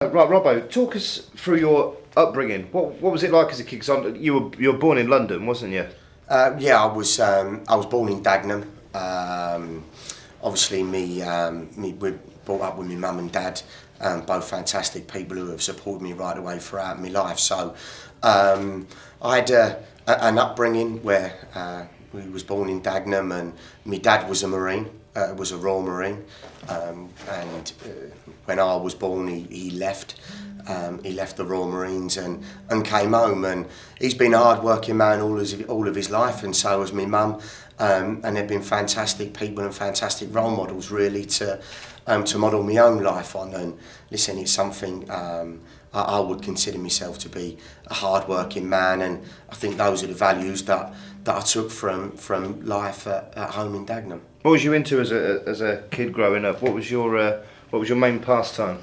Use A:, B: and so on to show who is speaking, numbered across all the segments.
A: Right, Robbo, talk us through your upbringing. What was it like as a kid? 'Cause you were born in London, wasn't you?
B: Yeah, I was born in Dagenham. Obviously, we brought up with my mum and dad, both fantastic people who have supported me right away throughout my life. So I had an upbringing where we was born in Dagenham, and my dad was a Marine, was a Royal Marine, and when I was born, he left. He left the Royal Marines and came home, and he's been a hard-working man all of his life, and so has my mum. And they've been fantastic people and fantastic role models, really, to model my own life on. And listen, it's something I would consider myself to be a hard-working man, and I think those are the values that I took from life at home in Dagenham.
A: What was you into as a kid growing up? What was your main pastime?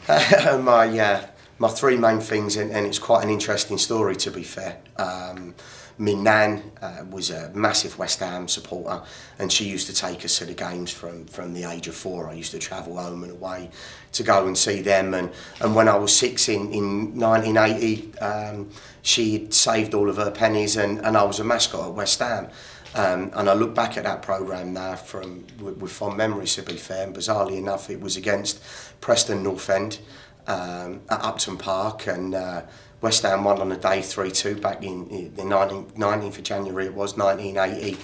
B: My three main things, and it's quite an interesting story, to be fair. My nan was a massive West Ham supporter, and she used to take us to the games from the age of 4. I used to travel home and away to go and see them, and when I was 6 in 1980, she'd saved all of her pennies, and I was a mascot at West Ham. And I look back at that programme now with fond memories, to be fair, and bizarrely enough it was against Preston North End at Upton Park, and West Ham won on the day 3-2 back in the 19th of January, it was 1980.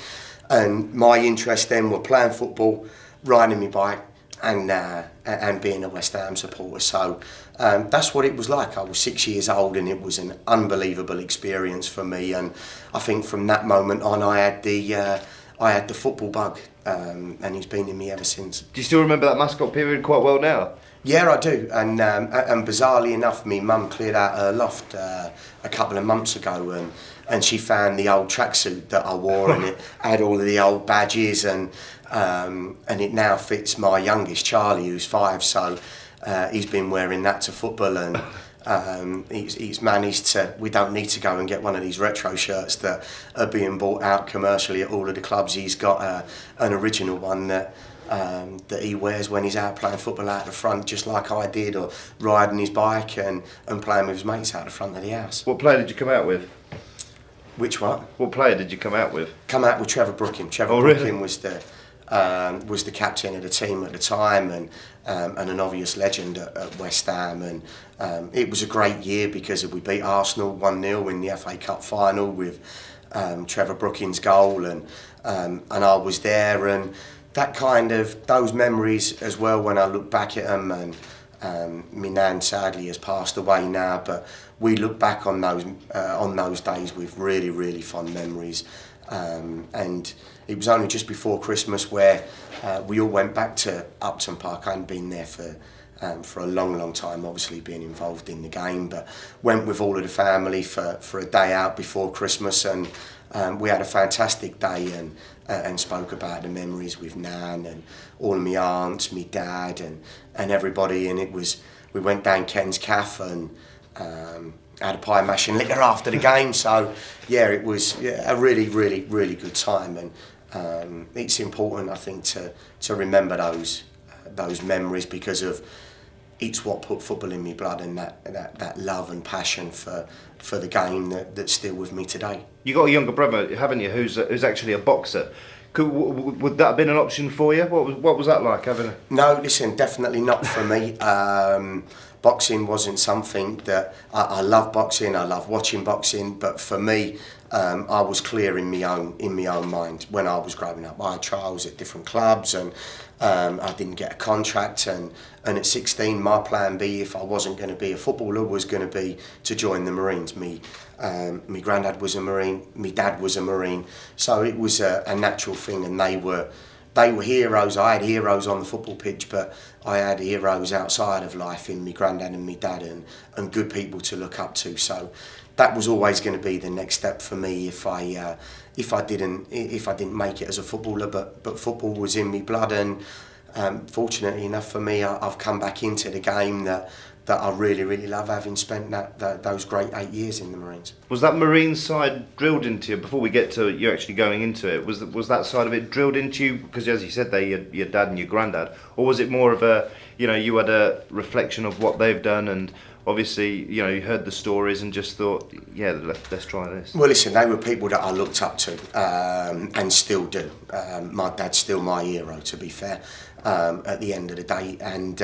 B: And my interest then were playing football, riding my bike, and being a West Ham supporter. So that's what it was like. I was 6 years old, and it was an unbelievable experience for me. And I think from that moment on, I had the football bug, and it's been in me ever since.
A: Do you still remember that mascot period quite well now?
B: Yeah, I do, and bizarrely enough, my mum cleared out her loft a couple of months ago, and she found the old tracksuit that I wore, and it had all of the old badges, and it now fits my youngest, Charlie, who's 5. So he's been wearing that to football, and he's managed to. We don't need to go and get one of these retro shirts that are being bought out commercially at all of the clubs. He's got an original one that he wears when he's out playing football out the front, just like I did, or riding his bike and playing with his mates out the front of the house.
A: What player did you come out with?
B: Which one?
A: What player did you come out with?
B: Come out with Trevor Brooking. Trevor Brooking was the captain of the team at the time, and an obvious legend at West Ham. And it was a great year because we beat Arsenal 1-0 in the FA Cup final with Trevor Brooking's goal, and I was there, and that kind of, those memories as well, when I look back at them, and my nan sadly has passed away now, but we look back on those days with really, really fond memories. And it was only just before Christmas where we all went back to Upton Park. I hadn't been there for a long, long time, obviously being involved in the game, but went with all of the family for a day out before Christmas, and we had a fantastic day, and spoke about the memories with Nan and all of my aunts, my dad, and everybody. And we went down Ken's Cafe and had a pie, mash and liquor after the game. So yeah, it was a really, really, really good time, and it's important, I think, to remember those memories, because of it's what put football in my blood, and that love and passion for the game that's still with me today.
A: You got a younger brother, haven't you, who's actually a boxer? Would that have been an option for you? What was that like, having a...
B: No, listen, definitely not for me. Boxing wasn't something that... I love boxing, I love watching boxing, but for me, I was clear in my own mind when I was growing up. I had trials at different clubs, and I didn't get a contract, and at 16 my plan B, if I wasn't going to be a footballer, was going to be to join the Marines. My granddad was a Marine, my dad was a Marine, so it was a natural thing, and they were heroes. I had heroes on the football pitch, but I had heroes outside of life in my granddad and my dad, and good people to look up to. So that was always going to be the next step for me if I didn't make it as a footballer. But football was in my blood, and fortunately enough for me, I've come back into the game that I really, really love, having spent those great 8 years in the Marines.
A: Was that Marine side drilled into you before we get to you actually going into it? Was that side of it drilled into you? Because as you said, your dad and your granddad, or was it more of a, you had a reflection of what they've done and obviously, you know, you heard the stories and just thought, yeah, let's try this?
B: Well, listen, they were people that I looked up to, and still do. My dad's still my hero, to be fair, at the end of the day. And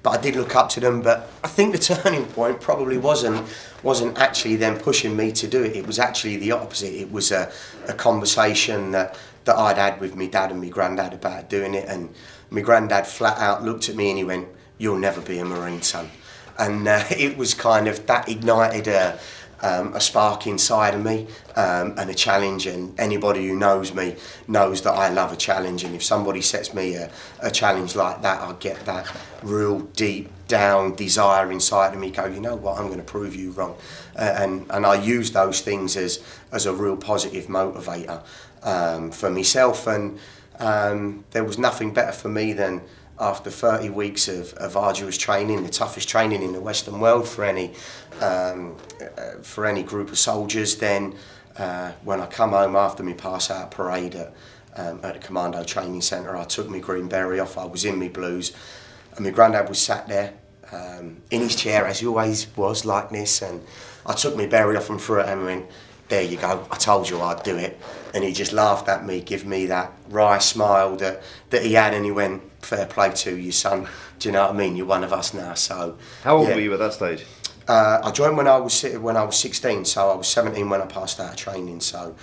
B: but I did look up to them. But I think the turning point probably wasn't actually them pushing me to do it. It was actually the opposite. It was a conversation that I'd had with my dad and my granddad about doing it. And my granddad flat out looked at me and he went, "You'll never be a Marine, son." And it was kind of that ignited a spark inside of me, and a challenge. And anybody who knows me knows that I love a challenge. And if somebody sets me a challenge like that, I get that real deep down desire inside of me. Go, you know what? I'm going to prove you wrong. And I use those things as a real positive motivator for myself. And there was nothing better for me than, after 30 weeks of arduous training, the toughest training in the Western world for any group of soldiers, then when I come home after my pass-out parade at the Commando Training Centre, I took my green beret off, I was in my blues, and my granddad was sat there in his chair, as he always was, like this, and I took my beret off and threw it and went, "There you go, I told you I'd do it." And he just laughed at me, give me that wry smile that he had, and he went, "Fair play to you, son. Do you know what I mean? You're one of us now." So.
A: How old
B: yeah.
A: were you at that stage?
B: I joined when I was 16, so I was 17 when I passed out of training. So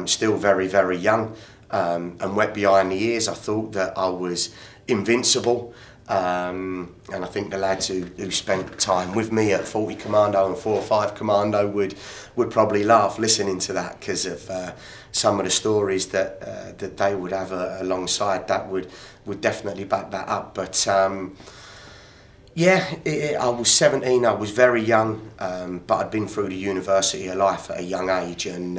B: still very, very young, and wet behind the ears. I thought that I was invincible. And I think the lads who spent time with me at 40 Commando and 4 or 5 Commando would probably laugh listening to that, because of some of the stories that they would have alongside that would definitely back that up. But I was 17, I was very young, but I'd been through the university of life at a young age, and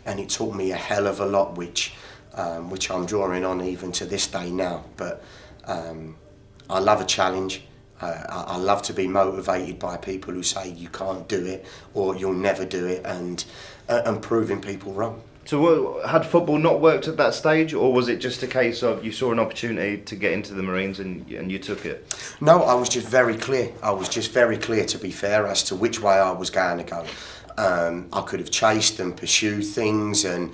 B: it taught me a hell of a lot, which I'm drawing on even to this day now. But I love a challenge. I love to be motivated by people who say you can't do it or you'll never do it, and proving people wrong.
A: So had football not worked at that stage, or was it just a case of you saw an opportunity to get into the Marines and you took it?
B: No, I was just very clear. To be fair, as to which way I was going to go. I could have chased and pursued things and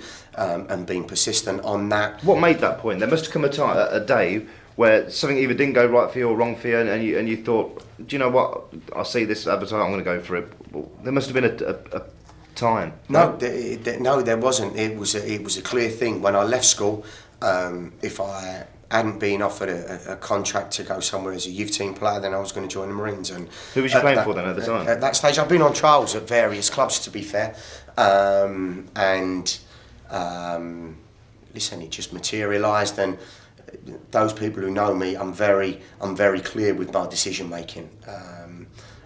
B: been persistent on that.
A: What made that point? There must have come a day where something either didn't go right for you or wrong for you, and you thought, do you know what? I see this advertisement, I'm going to go for it. Well, there must have been a time.
B: No, there wasn't. It was a clear thing. When I left school, if I hadn't been offered a contract to go somewhere as a youth team player, then I was going to join the Marines. And
A: who was you playing for then at the time?
B: At that stage, I've been on trials at various clubs, to be fair, listen, it just materialised. And those people who know me, I'm very clear with my decision making.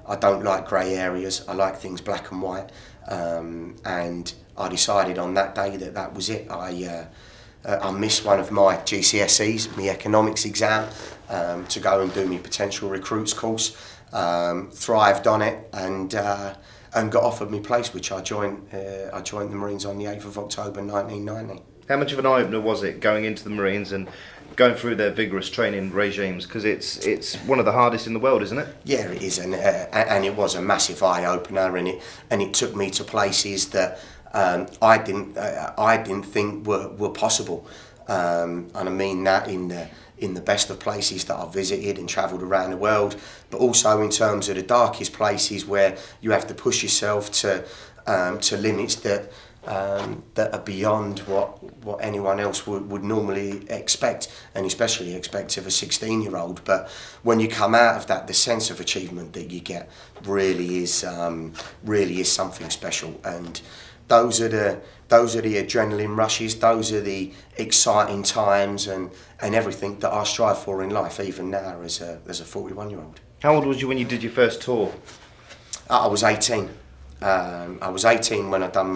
B: I don't like grey areas. I like things black and white. And I decided on that day that was it. I missed one of my GCSEs, my economics exam, to go and do my potential recruits course. Thrived on it and got offered my place, which I joined the Marines on the 8th of October 1990.
A: How much of an eye-opener was it going into the Marines and going through their vigorous training regimes? Because it's one of the hardest in the world, isn't it?
B: Yeah, it is, and it was a massive eye-opener, and it took me to places that I didn't think were possible, and I mean that in the best of places that I've visited and travelled around the world, but also in terms of the darkest places where you have to push yourself to limits that are beyond what anyone else would normally expect, and especially expect of a 16-year-old. But when you come out of that, the sense of achievement that you get really is something special. And those are the adrenaline rushes. Those are the exciting times and everything that I strive for in life, even now as a 41-year-old.
A: How old was you when you did your first tour?
B: I was 18. I was 18 when I done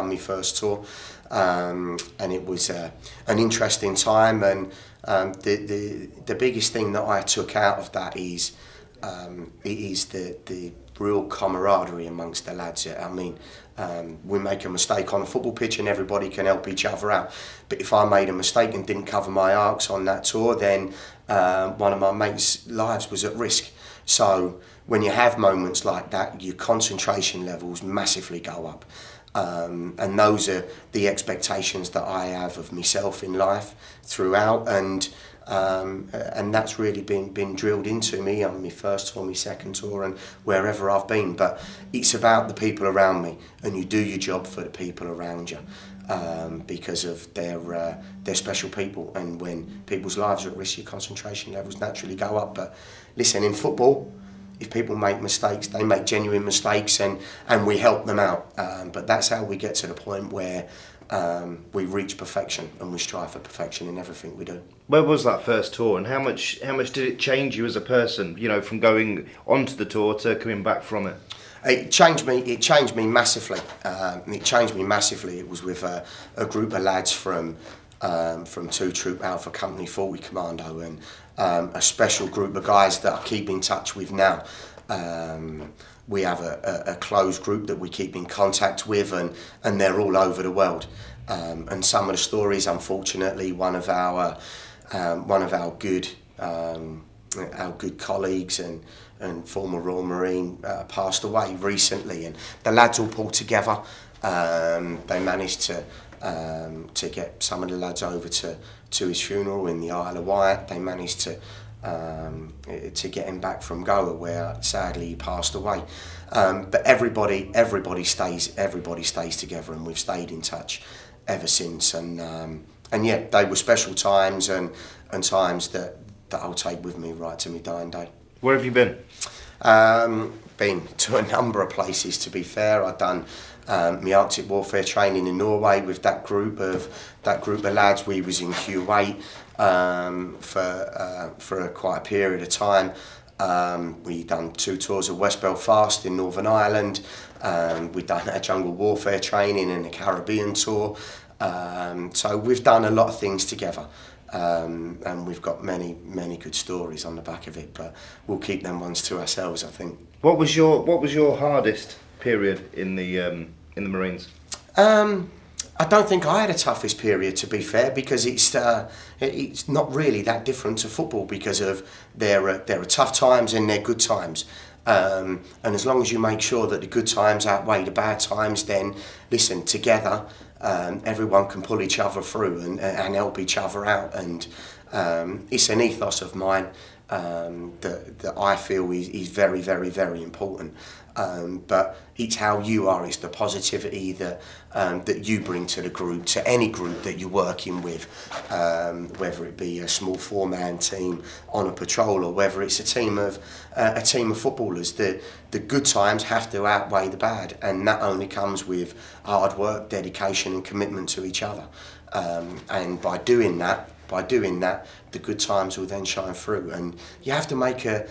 B: my first tour, and it was an interesting time. And the biggest thing that I took out of that is the real camaraderie amongst the lads. I mean, we make a mistake on a football pitch and everybody can help each other out. But if I made a mistake and didn't cover my arcs on that tour, then one of my mates' lives was at risk. So when you have moments like that, your concentration levels massively go up. And those are the expectations that I have of myself in life throughout, and that's really been drilled into me on my first tour, my second tour, and wherever I've been. But it's about the people around me, and you do your job for the people around you, because of they're special people, and when people's lives are at risk, your concentration levels naturally go up. But listen, in football, if people make mistakes, they make genuine mistakes, and we help them out. But that's how we get to the point where we reach perfection, and we strive for perfection in everything we do.
A: Where was that first tour, and how much did it change you as a person? You know, from going onto the tour to coming back from it.
B: It changed me massively. It was with a group of lads from 2 Troop Alpha Company 40 Commando, and a special group of guys that I keep in touch with now. We have a closed group that we keep in contact with, and they're all over the world. And some of the stories, unfortunately, one of our good colleagues and former Royal Marine passed away recently, and the lads all pulled together. They managed to get some of the lads over to his funeral in the Isle of Wight. They managed to get him back from Goa, where sadly he passed away. But everybody stays together, and we've stayed in touch ever since. And yeah, they were special times, and times that I'll take with me right to my dying day.
A: Where have you been?
B: Been to a number of places, to be fair. I've done my Arctic warfare training in Norway with that group of lads. We was in Kuwait for quite a period of time. We done 2 tours of West Belfast in Northern Ireland. We done a jungle warfare training and a Caribbean tour. So we've done a lot of things together. And we've got many good stories on the back of it, but we'll keep them ones to ourselves, I think. What was
A: your hardest period in the Marines?
B: I don't think I had a toughest period, to be fair, because it's not really that different to football, because of there are tough times and there are good times. And as long as you make sure that the good times outweigh the bad times, then listen, together everyone can pull each other through and help each other out. And it's an ethos of mine that I feel is very, very, very important. But it's how you are, it's the positivity that you bring to the group, to any group that you're working with, whether it be a small 4-man team on a patrol, or whether it's a team of footballers. The good times have to outweigh the bad, and that only comes with hard work, dedication, and commitment to each other. And by doing that, the good times will then shine through. And you have to make a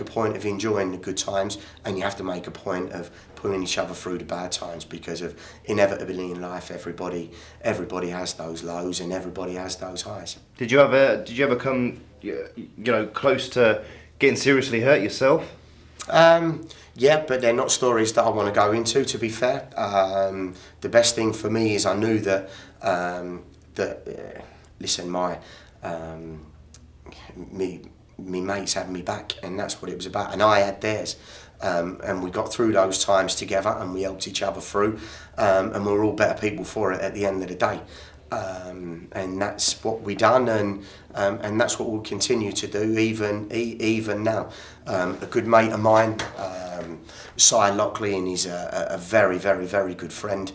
B: point of enjoying the good times, and you have to make a point of pulling each other through the bad times, because of inevitably in life, everybody has those lows and everybody has those highs.
A: Did you ever come close to getting seriously hurt yourself?
B: Yeah, but they're not stories that I want to go into, to be fair. The best thing for me is I knew that listen, my mates had me back, and that's what it was about, and I had theirs. And we got through those times together, and we helped each other through, and we're all better people for it at the end of the day. And that's what we done, and that's what we'll continue to do even now. A good mate of mine, Si Lockley, and he's a very, very, very good friend.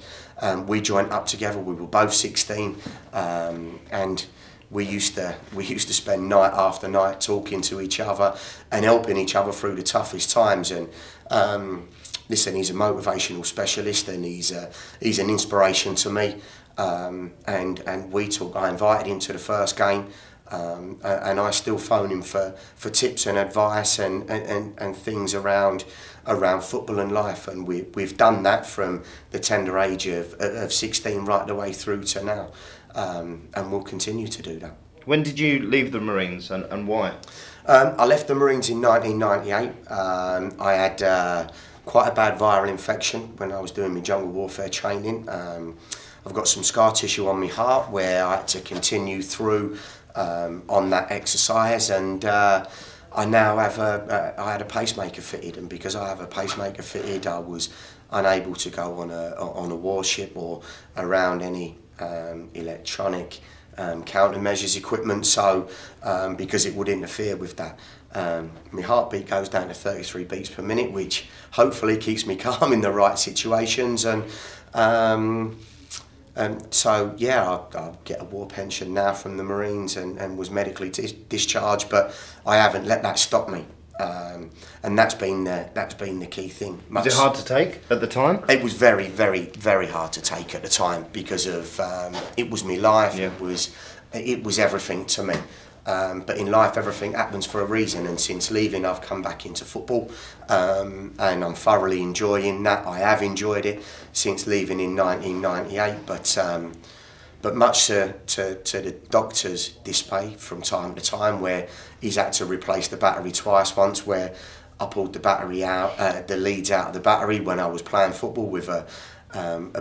B: We joined up together. We were both 16, and we used to spend night after night talking to each other and helping each other through the toughest times. And listen, he's a motivational specialist, and he's an inspiration to me. And I invited him to the first game, and I still phone him for tips and advice and things around football and life. And we've done that from the tender age of 16 right the way through to now. And we'll continue to do that.
A: When did you leave the Marines, and why?
B: I left the Marines in 1998. I had quite a bad viral infection when I was doing my jungle warfare training. I've got some scar tissue on my heart where I had to continue through on that exercise, and I now have I had a pacemaker fitted, and because I have a pacemaker fitted, I was unable to go on a warship or around any electronic countermeasures equipment. So because it would interfere with that. My heartbeat goes down to 33 beats per minute, which hopefully keeps me calm in the right situations. And so, yeah, I get a war pension now from the Marines and was medically discharged, but I haven't let that stop me. And that's been the key thing.
A: Was it hard to take at the time?
B: It was very, very, very hard to take at the time because of it was my life.
A: Yeah.
B: It was everything to me. But in life, everything happens for a reason. And since leaving, I've come back into football, and I'm thoroughly enjoying that. I have enjoyed it since leaving in 1998. But much to the doctor's dismay from time to time, where he's had to replace the battery twice. Once where I pulled the battery out, the leads out of the battery when I was playing football with a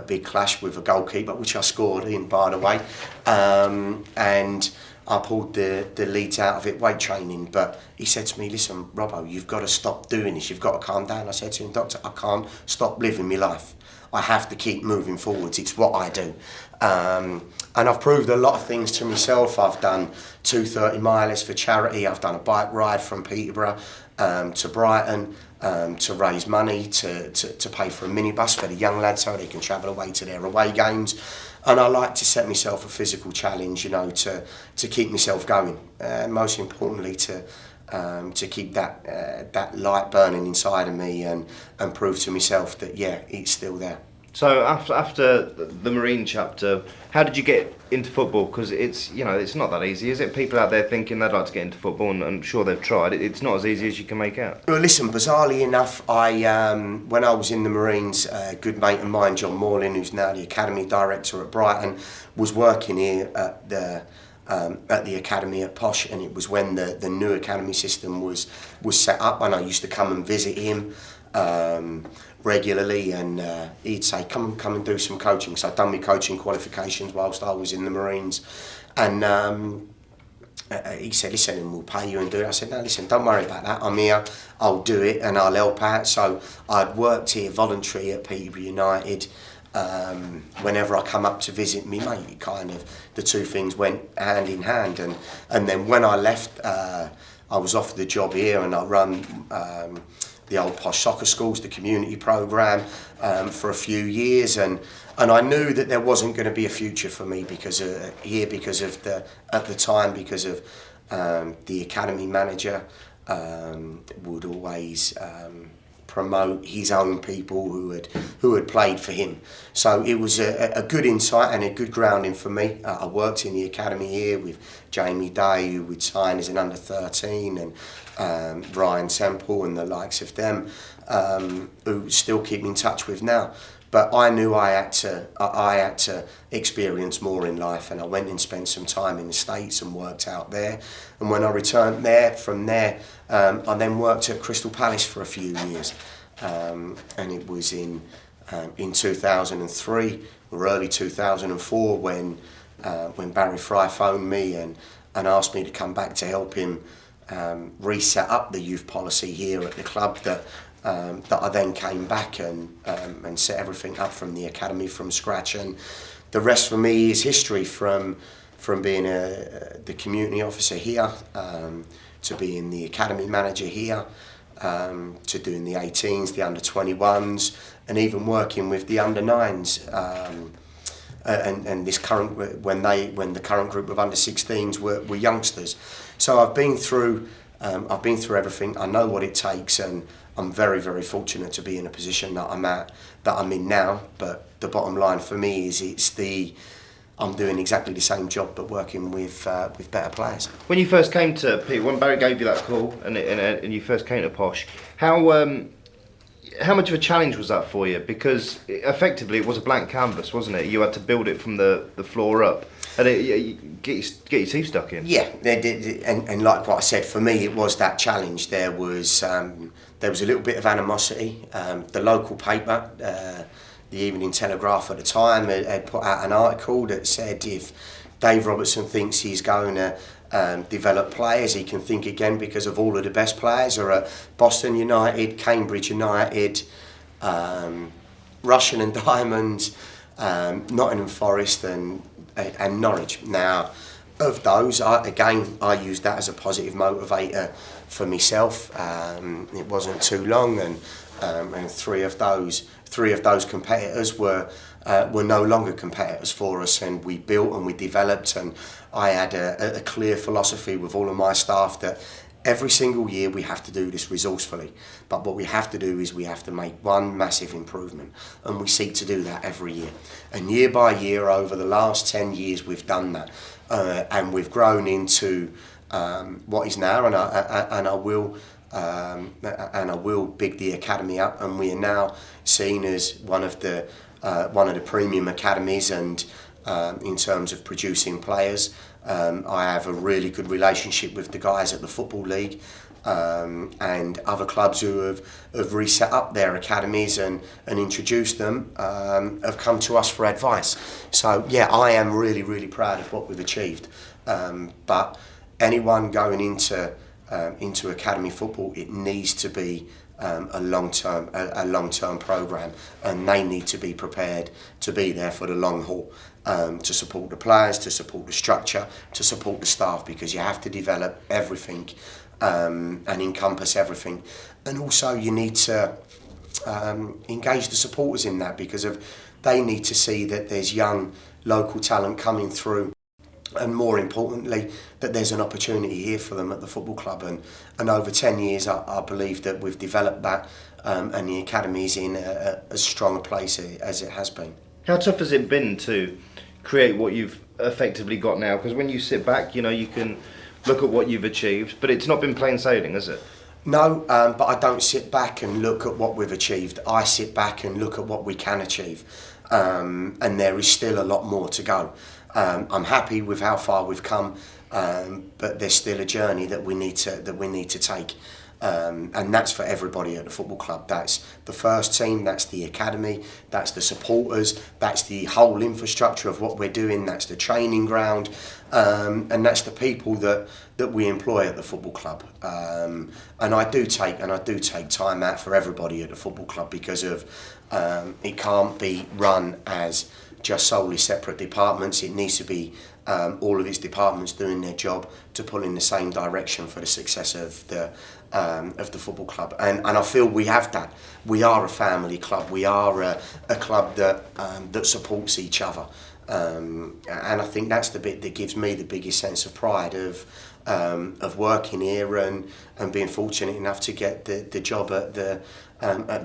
B: big clash with a goalkeeper, which I scored in, by the way, and I pulled the leads out of it weight training. But he said to me, "Listen, Robbo, you've got to stop doing this. You've got to calm down." I said to him, "Doctor, I can't stop living my life. I have to keep moving forwards. It's what I do." And I've proved a lot of things to myself. I've done 230 milers for charity. I've done a bike ride from Peterborough to Brighton to raise money to pay for a minibus for the young lads so they can travel away to their away games. And I like to set myself a physical challenge, you know, to keep myself going. Most importantly, to keep that light burning inside of me and prove to myself that, yeah, it's still there.
A: So after the Marine chapter, how did you get into football? Because it's not that easy, is it? People out there thinking they'd like to get into football, and I'm sure they've tried. It's not as easy as you can make out.
B: Well, listen, bizarrely enough, when I was in the Marines, a good mate of mine, John Morlin, who's now the academy director at Brighton, was working here at the academy at Posh, and it was when the new academy system was set up, and I used to come and visit him regularly, and he'd say, come and do some coaching. So I'd done my coaching qualifications whilst I was in the Marines, and he said, "Listen, and we'll pay you and do it." I said, "No, listen, don't worry about that. I'm here, I'll do it, and I'll help out." So I'd worked here voluntary at Peterborough United. Whenever I come up to visit me mate, it kind of, the two things went hand in hand, and then when I left, I was offered the job here, and I run the old Posh soccer schools, the community programme, for a few years, and I knew that there wasn't going to be a future for me because of the academy manager would always promote his own people who had played for him. So it was a good insight and a good grounding for me. I worked in the academy here with Jamie Day, who would sign as an under 13, and Ryan Semple and the likes of them, who still keep in touch with now. But I knew I had to experience more in life, and I went and spent some time in the States and worked out there. And when I returned from there, I then worked at Crystal Palace for a few years, and it was in 2003 or early 2004 when Barry Fry phoned me and asked me to come back to help him reset up the youth policy here at the club. That I then came back and set everything up from the academy from scratch, and the rest for me is history. From being the community officer here, to being the academy manager here, to doing the 18s, the under 21s, and even working with the under 9s. And this current when the current group of under 16s were youngsters. So I've been through everything. I know what it takes, and I'm very, very fortunate to be in a position that I'm in now. But the bottom line for me is I'm doing exactly the same job, but working with better players.
A: When you first came to Pete, when Barry gave you that call and you first came to Posh, how much of a challenge was that for you? Because effectively it was a blank canvas, wasn't it? You had to build it from the floor up, and get your teeth stuck in.
B: Yeah, and like what I said, for me it was that challenge. There was a little bit of animosity. The local paper, the Evening Telegraph at the time, had put out an article that said if Dave Robertson thinks he's going to develop players. He can think again because of all of the best players are at Boston United, Cambridge United, Russian and Diamonds, Nottingham Forest and Norwich. Now, of those, I use that as a positive motivator for myself. It wasn't too long, and three of those competitors were no longer competitors for us, and we built and we developed. And I had a clear philosophy with all of my staff that every single year we have to do this resourcefully, but what we have to do is we have to make one massive improvement, and we seek to do that every year. And year by year, over the last 10 years, we've done that, and we've grown into what is now, and I will big the academy up, and we are now seen as one of the premium academies, and in terms of producing players. I have a really good relationship with the guys at the Football League and other clubs who have reset up their academies and introduced them, have come to us for advice. So yeah, I am really, really proud of what we've achieved. But anyone going into academy football, it needs to be a long-term program, and they need to be prepared to be there for the long haul, to support the players, to support the structure, to support the staff, because you have to develop everything and encompass everything. And also you need to engage the supporters in that, because they need to see that there's young local talent coming through, and more importantly, that there's an opportunity here for them at the football club. And over 10 years, I believe that we've developed that, and the academy's in as strong a place as it has been.
A: How tough has it been to create what you've effectively got now? Because when you sit back, you can look at what you've achieved, but it's not been plain sailing, has it?
B: No, but I don't sit back and look at what we've achieved. I sit back and look at what we can achieve, and there is still a lot more to go. I'm happy with how far we've come, but there's still a journey that we need to take, and that's for everybody at the football club. That's the first team, that's the academy, that's the supporters, that's the whole infrastructure of what we're doing, that's the training ground, and that's the people that we employ at the football club. And I do take time out for everybody at the football club, because of it can't be run as just solely separate departments. It needs to be all of its departments doing their job to pull in the same direction for the success of the football club. And I feel we have that. We are a family club. We are a club that supports each other. And I think that's the bit that gives me the biggest sense of pride of working here and being fortunate enough to get the job at the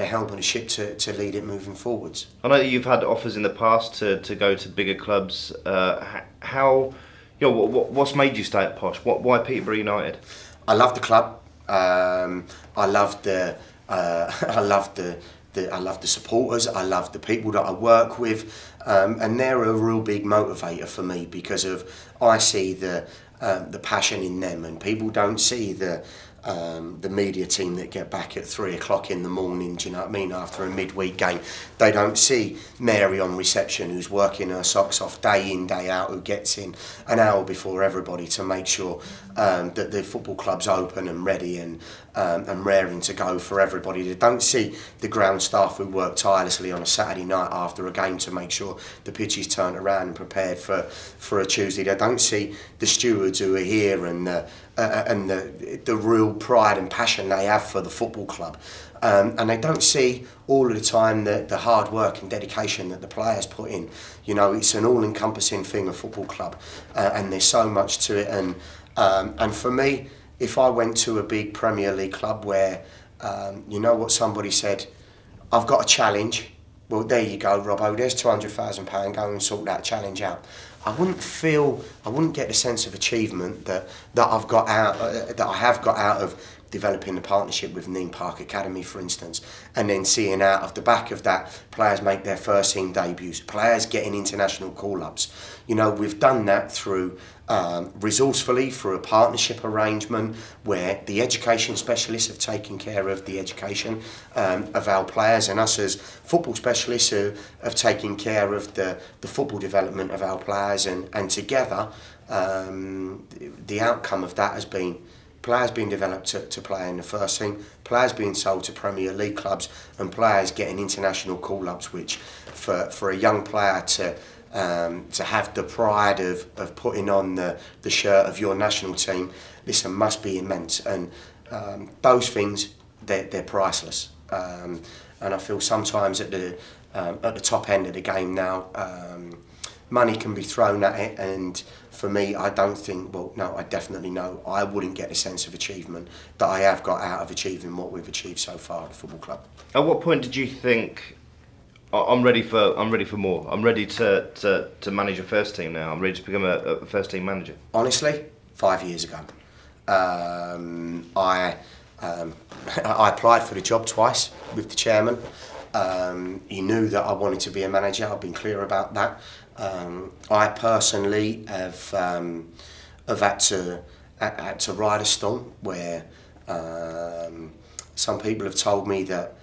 B: helm of the ship to lead it moving forwards.
A: I know that you've had offers in the past to go to bigger clubs. What's made you stay at Posh? Why Peterborough United?
B: I love the club. I love the supporters. I love the people that I work with, and they're a real big motivator for me, because I see the passion in them, and people don't see the media team that get back at 3 o'clock in the morning, do you know what I mean, after a midweek game. They don't see Mary on reception, who's working her socks off day in, day out, who gets in an hour before everybody to make sure that the football club's open and ready and raring to go for everybody. They don't see the ground staff who work tirelessly on a Saturday night after a game to make sure the pitch is turned around and prepared for a Tuesday. They don't see the stewards who are here and the real pride and passion they have for the football club. And they don't see all of the time the hard work and dedication that the players put in. It's an all-encompassing thing, a football club, and there's so much to it. And for me, if I went to a big Premier League club where, what somebody said, I've got a challenge, well, there you go, Robbo, there's £200,000, go and sort that challenge out. I wouldn't get the sense of achievement that I have got out of developing the partnership with Nîmes Park Academy, for instance, and then seeing out of the back of that players make their first team debuts, players getting international call-ups. We've done that through resourcefully through a partnership arrangement where the education specialists have taken care of the education of our players, and us as football specialists have taken care of the football development of our players, and together the outcome of that has been players being developed to play in the first team, players being sold to Premier League clubs, and players getting international call-ups, which for a young player to have the pride of putting on the shirt of your national team, listen, must be immense. And those things, they're priceless. And I feel sometimes at the top end of the game now, money can be thrown at it, and for me, I don't think, well, no, I definitely know I wouldn't get the sense of achievement that I have got out of achieving what we've achieved so far at the football club.
A: At what point did you think, I'm ready for more? I'm ready to manage a first team now. I'm ready to become a first team manager.
B: Honestly, 5 years ago, I applied for the job twice with the chairman. He knew that I wanted to be a manager. I've been clear about that. I personally have had to ride a storm where some people have told me that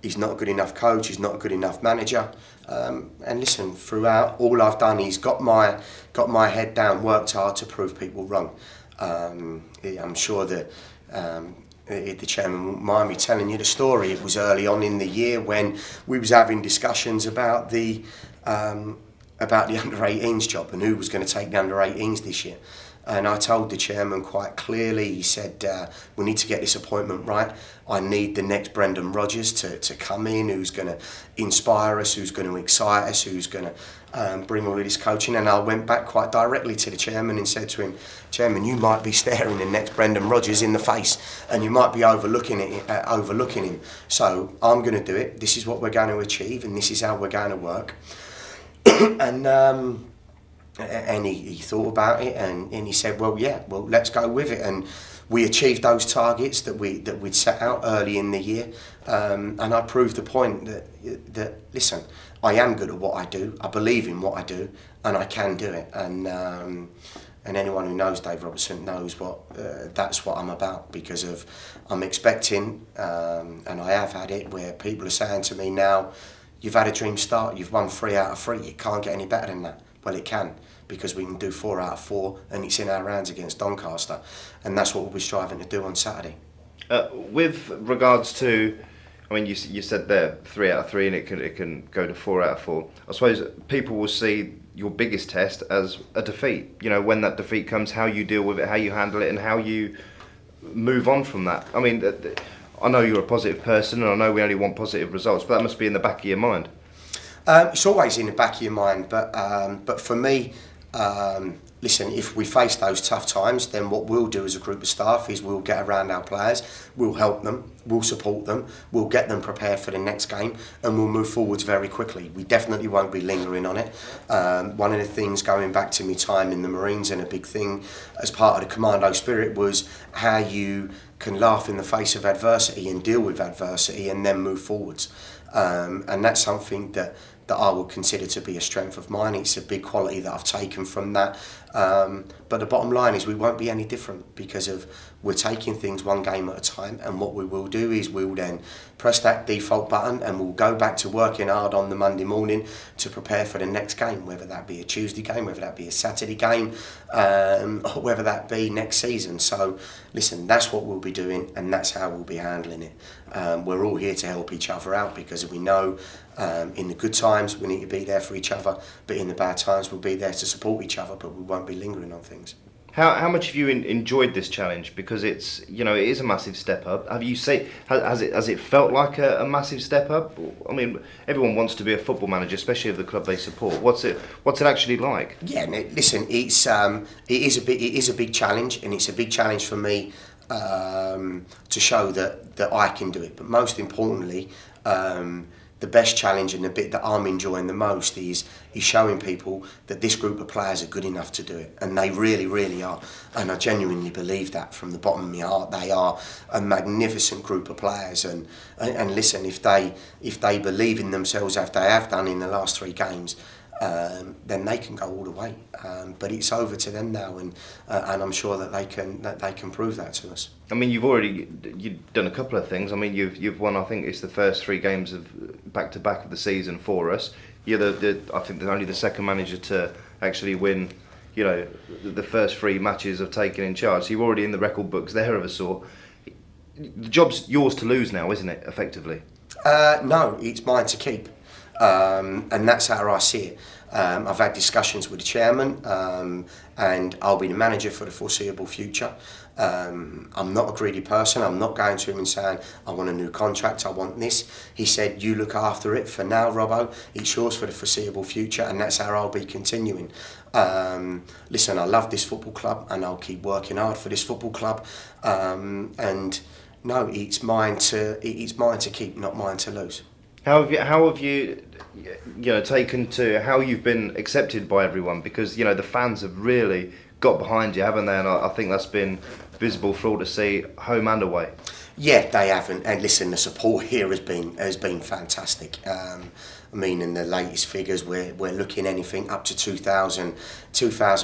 B: he's not a good enough coach, he's not a good enough manager. And listen, throughout, all I've done is got my head down, worked hard to prove people wrong. I'm sure that the chairman won't mind me telling you the story. It was early on in the year when we was having discussions about the under-18s job and who was going to take the under-18s this year. And I told the chairman quite clearly, he said, we need to get this appointment right. I need the next Brendan Rodgers to come in, who's going to inspire us, who's going to excite us, who's going to bring all of this coaching. And I went back quite directly to the chairman and said to him, Chairman, you might be staring the next Brendan Rodgers in the face and you might be overlooking him. So I'm going to do it. This is what we're going to achieve and this is how we're going to work. And he thought about it and he said, well, let's go with it. And we achieved those targets that we'd set out early in the year. And I proved the point that listen, I am good at what I do. I believe in what I do and I can do it. And anyone who knows Dave Robertson knows that's what I'm about, because I'm expecting, and I have had it, where people are saying to me now, you've had a dream start, you've won 3 out of 3, it can't get any better than that. Well, it can, because we can do 4 out of 4 and it's in our hands against Doncaster, and that's what we'll be striving to do on Saturday.
A: With regards to, I mean, you said there 3 out of 3 and it can go to 4 out of 4. I suppose people will see your biggest test as a defeat. You know, when that defeat comes, how you deal with it, how you handle it and how you move on from that. I mean, I know you're a positive person and I know we only want positive results, but that must be in the back of your mind.
B: It's always in the back of your mind, but for me, listen, if we face those tough times, then what we'll do as a group of staff is we'll get around our players, we'll help them, we'll support them, we'll get them prepared for the next game, and we'll move forwards very quickly. We definitely won't be lingering on it. One of the things, going back to my time in the Marines, and a big thing as part of the commando spirit, was how you can laugh in the face of adversity and deal with adversity and then move forwards. And that's something that I would consider to be a strength of mine. It's a big quality that I've taken from that. But the bottom line is we won't be any different, because we're taking things one game at a time, and what we will do is we'll then press that default button and we'll go back to working hard on the Monday morning to prepare for the next game, whether that be a Tuesday game, whether that be a Saturday game, or whether that be next season. So listen, that's what we'll be doing and that's how we'll be handling it. We're all here to help each other out, because we know in the good times we need to be there for each other, but in the bad times we'll be there to support each other, but we won't be lingering on things.
A: How much have you enjoyed this challenge? Because it's, you know, it is a massive step up. Have you has it felt like a massive step up? I mean, everyone wants to be a football manager, especially of the club they support. What's it actually like?
B: Yeah, listen, it is a big challenge, and it's a big challenge for me to show that I can do it. But most importantly, the best challenge and the bit that I'm enjoying the most is showing people that this group of players are good enough to do it, and they really, really are. And I genuinely believe that from the bottom of my heart. They are a magnificent group of players, and listen, if they believe in themselves as they have done in the last 3 games, then they can go all the way. But it's over to them now, and I'm sure that they can prove that to us.
A: I mean, you've done a couple of things. I mean, you've won. I think it's the first 3 games of back to back of the season for us. You're I think they're only the second manager to actually win. You know, the first 3 matches of taking in charge. So you're already in the record books there of a sort. The job's yours to lose now, isn't it? Effectively.
B: No, it's mine to keep, and that's how I see it. I've had discussions with the chairman, and I'll be the manager for the foreseeable future. I'm not a greedy person. I'm not going to him and saying, I want a new contract, I want this. He said, you look after it for now, Robbo. It's yours for the foreseeable future, and that's how I'll be continuing. Listen, I love this football club, and I'll keep working hard for this football club. And no, it's mine to keep, not mine to lose.
A: How have you taken to how you've been accepted by everyone? Because the fans have really got behind you, haven't they? And I think that's been visible for all to see, home and away. Yeah,
B: they haven't. And listen, the support here has been fantastic. I mean, in the latest figures, we're looking anything up to 2,000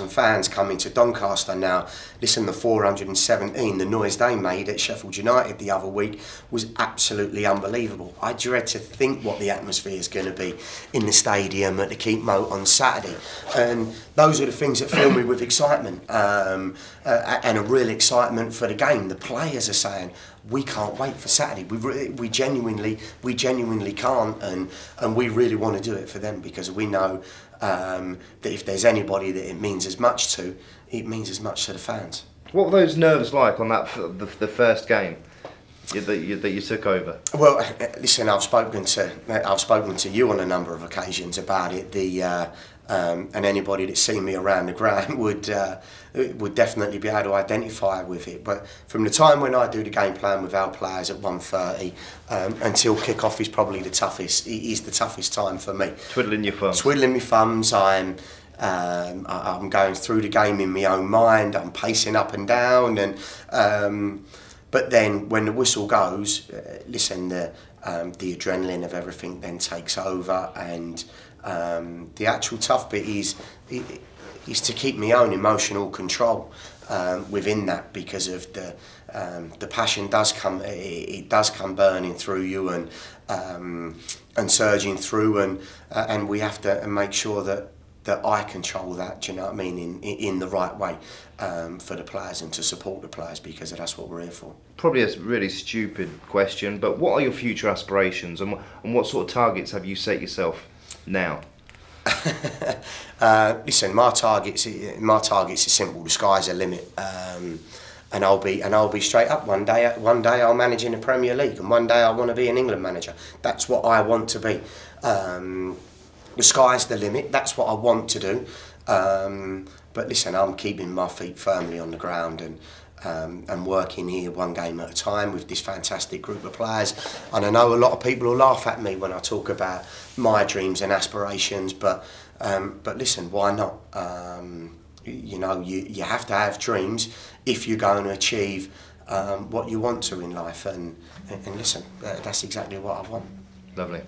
B: fans coming to Doncaster now. Listen, the 417, the noise they made at Sheffield United the other week was absolutely unbelievable. I dread to think what the atmosphere is going to be in the stadium at the Keep Moat on Saturday. And those are the things that fill me with excitement, and a real excitement for the game. The players are saying, we can't wait for Saturday. We genuinely can't, and we really want to do it for them, because we know that if there's anybody that it means as much to, it means as much to the fans.
A: What were those nerves like on that the first game that you took over?
B: Well, listen, I've spoken to you on a number of occasions about it. And anybody that's seen me around the ground would definitely be able to identify with it. But from the time when I do the game plan with our players at 1:30 until kick-off is probably the toughest. It is the toughest time for me.
A: Twiddling your thumbs.
B: Twiddling my thumbs. I'm going through the game in my own mind. I'm pacing up and down, and but then when the whistle goes, listen, the adrenaline of everything then takes over, and the actual tough bit is to keep my own emotional control within that, because of the passion does come. It does come burning through you and surging through, and we have to make sure that I control that. Do you know what I mean? In the right way for the players and to support the players, because that's what we're here for.
A: Probably a really stupid question, but what are your future aspirations, and what sort of targets have you set yourself now?
B: Listen, my targets are simple. The sky's the limit, and I'll be straight up. One day I'll manage in the Premier League, and one day I want to be an England manager. That's what I want to be. The sky's the limit. That's what I want to do. But listen, I'm keeping my feet firmly on the ground, and working here one game at a time with this fantastic group of players. And I know a lot of people will laugh at me when I talk about my dreams and aspirations, but listen, why not? You have to have dreams if you're going to achieve what you want to in life, and listen, that's exactly what I want.
A: Lovely.